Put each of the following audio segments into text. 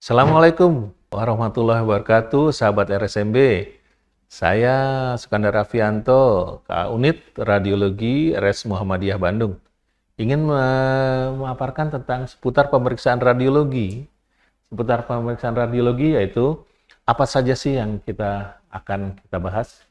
Assalamualaikum warahmatullahi wabarakatuh, sahabat RSMB. Saya Sukandar Afianto, Unit Radiologi RS Muhammadiyah Bandung. Ingin memaparkan tentang seputar pemeriksaan radiologi. Seputar pemeriksaan radiologi yaitu apa saja sih yang akan kita bahas.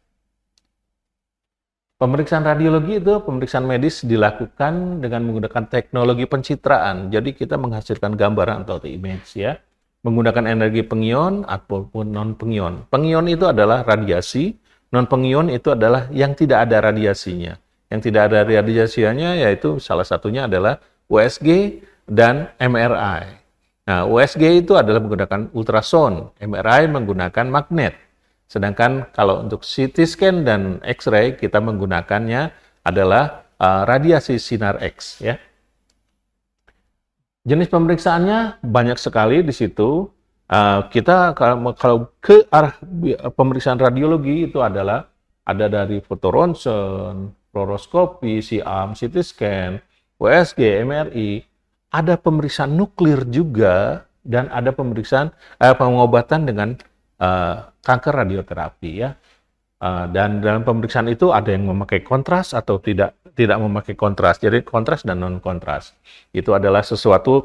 Pemeriksaan radiologi itu pemeriksaan medis dilakukan dengan menggunakan teknologi pencitraan. Jadi kita menghasilkan gambaran atau image ya, menggunakan energi pengion ataupun non-pengion. Pengion itu adalah radiasi, non-pengion itu adalah yang tidak ada radiasinya. Yang tidak ada radiasinya yaitu salah satunya adalah USG dan MRI. Nah, USG itu adalah menggunakan ultrasound, MRI menggunakan magnet. Sedangkan kalau untuk CT scan dan X-ray kita menggunakannya adalah radiasi sinar X ya. Jenis pemeriksaannya banyak sekali di situ. Kita kalau ke arah pemeriksaan radiologi itu adalah ada dari fotoronsen, fluoroskopi, siam, CT scan, USG, MRI, ada pemeriksaan nuklir juga dan ada pemeriksaan pengobatan dengan kanker radioterapi ya. Dan dalam pemeriksaan itu ada yang memakai kontras atau tidak memakai kontras. Jadi kontras dan non kontras. Itu adalah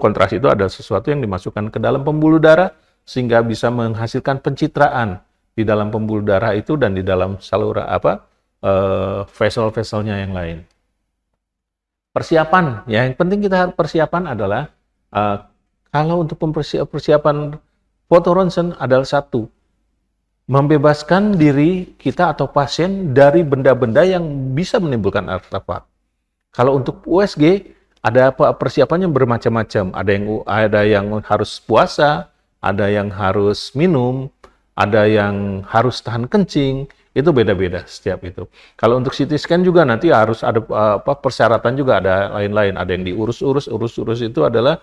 kontras itu adalah sesuatu yang dimasukkan ke dalam pembuluh darah sehingga bisa menghasilkan pencitraan di dalam pembuluh darah itu dan di dalam saluran vessel-vesselnya yang lain. Persiapan, ya yang penting kita harus persiapan adalah kalau untuk persiapan fotoronsen adalah satu, membebaskan diri kita atau pasien dari benda-benda yang bisa menimbulkan artefak. Kalau untuk USG ada persiapannya bermacam-macam. Ada yang harus puasa, ada yang harus minum, ada yang harus tahan kencing. Itu beda-beda setiap itu. Kalau untuk CT scan juga nanti harus ada persyaratan juga ada lain-lain. Ada yang diurus-urus itu adalah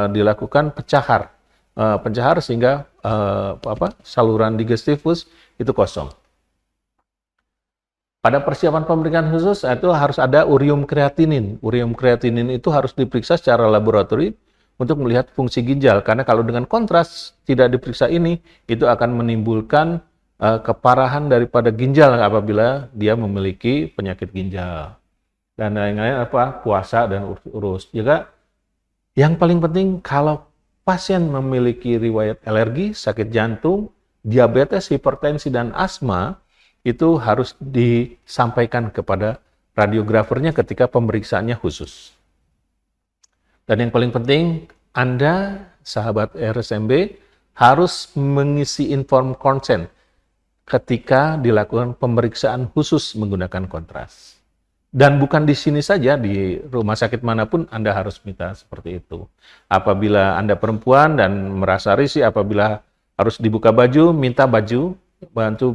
dilakukan pencahar sehingga saluran digestifus itu kosong. Pada persiapan pemeriksaan khusus itu harus ada urium kreatinin. Urium kreatinin itu harus diperiksa secara laboratorium untuk melihat fungsi ginjal. Karena kalau dengan kontras tidak diperiksa ini, itu akan menimbulkan keparahan daripada ginjal apabila dia memiliki penyakit ginjal. Dan lain-lain puasa dan urus. Juga yang paling penting kalau pasien memiliki riwayat alergi, sakit jantung, diabetes, hipertensi, dan asma, itu harus disampaikan kepada radiografernya ketika pemeriksaannya khusus. Dan yang paling penting, Anda, sahabat RSMB, harus mengisi inform consent ketika dilakukan pemeriksaan khusus menggunakan kontras. Dan bukan di sini saja, di rumah sakit manapun Anda harus minta seperti itu. Apabila Anda perempuan dan merasa risih, apabila harus dibuka baju, minta bantu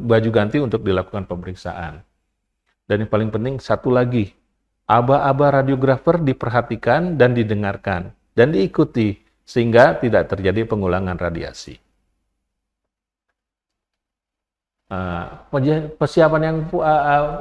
baju ganti untuk dilakukan pemeriksaan. Dan yang paling penting, satu lagi, aba-aba radiografer diperhatikan dan didengarkan, dan diikuti, sehingga tidak terjadi pengulangan radiasi. Persiapan yang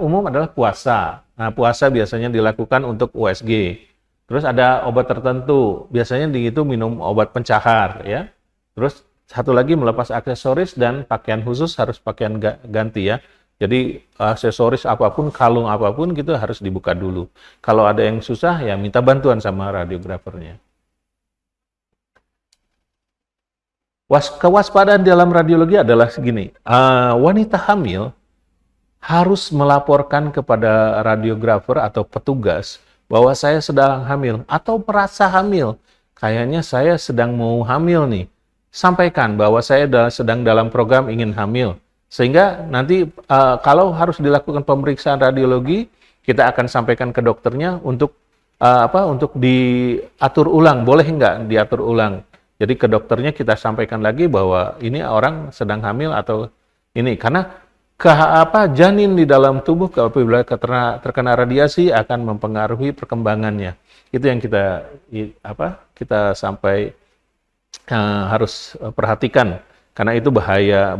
umum adalah puasa. Nah, puasa biasanya dilakukan untuk USG. Terus ada obat tertentu, biasanya itu minum obat pencahar ya. Terus satu lagi melepas aksesoris dan pakaian khusus harus pakaian ganti ya. Jadi aksesoris apapun, kalung apapun gitu harus dibuka dulu. Kalau ada yang susah ya minta bantuan sama radiografernya. Kewaspadaan dalam radiologi adalah segini, wanita hamil harus melaporkan kepada radiografer atau petugas bahwa saya sedang hamil atau merasa hamil. Kayaknya saya sedang mau hamil nih. Sampaikan bahwa saya sedang dalam program ingin hamil. Sehingga nanti kalau harus dilakukan pemeriksaan radiologi, kita akan sampaikan ke dokternya untuk diatur ulang. Boleh nggak diatur ulang? Jadi ke dokternya kita sampaikan lagi bahwa ini orang sedang hamil atau ini. Karena janin di dalam tubuh apabila terkena radiasi akan mempengaruhi perkembangannya. Itu yang kita sampai harus perhatikan. Karena itu bahaya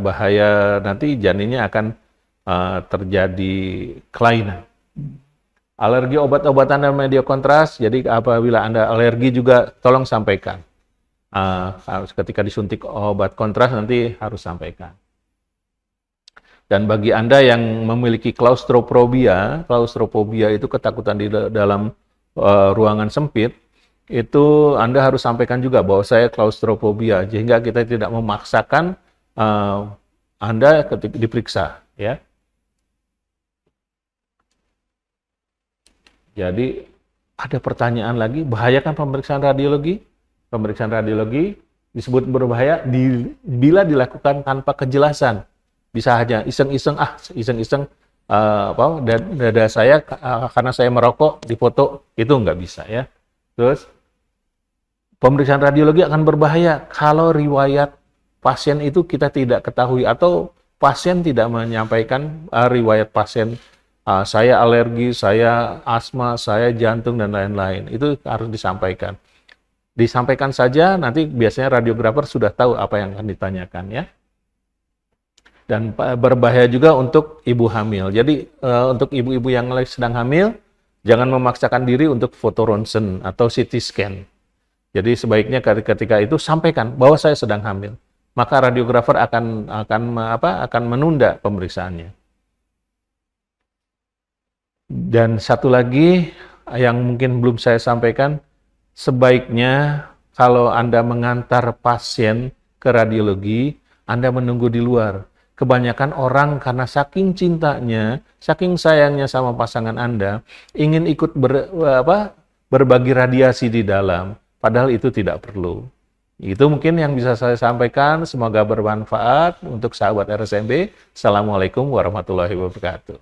nanti janinnya akan terjadi kelainan. Alergi obat-obatan dan media kontras, jadi apabila Anda alergi juga tolong sampaikan. ketika disuntik obat kontras nanti harus sampaikan. Dan bagi Anda yang memiliki klaustrofobia itu ketakutan di dalam ruangan sempit, itu Anda harus sampaikan juga bahwa saya klaustrofobia, sehingga kita tidak memaksakan Anda ketika diperiksa, ya. Jadi ada pertanyaan lagi, bahayakah pemeriksaan radiologi? Pemeriksaan radiologi disebut berbahaya bila dilakukan tanpa kejelasan. Bisa hanya iseng-iseng, dada saya karena saya merokok difoto, itu nggak bisa, ya. Terus pemeriksaan radiologi akan berbahaya kalau riwayat pasien itu kita tidak ketahui atau pasien tidak menyampaikan riwayat pasien, saya alergi, saya asma, saya jantung dan lain-lain. Itu harus disampaikan. Disampaikan saja, nanti biasanya radiografer sudah tahu apa yang akan ditanyakan, ya. Dan berbahaya juga untuk ibu hamil. Jadi untuk ibu-ibu yang sedang hamil, jangan memaksakan diri untuk foto ronsen atau CT scan. Jadi sebaiknya ketika itu sampaikan bahwa saya sedang hamil. Maka radiografer akan menunda pemeriksaannya. Dan satu lagi yang mungkin belum saya sampaikan, sebaiknya kalau Anda mengantar pasien ke radiologi, Anda menunggu di luar. Kebanyakan orang karena saking cintanya, saking sayangnya sama pasangan Anda, ingin ikut berbagi radiasi di dalam, padahal itu tidak perlu. Itu mungkin yang bisa saya sampaikan, semoga bermanfaat untuk sahabat RSMB. Assalamualaikum warahmatullahi wabarakatuh.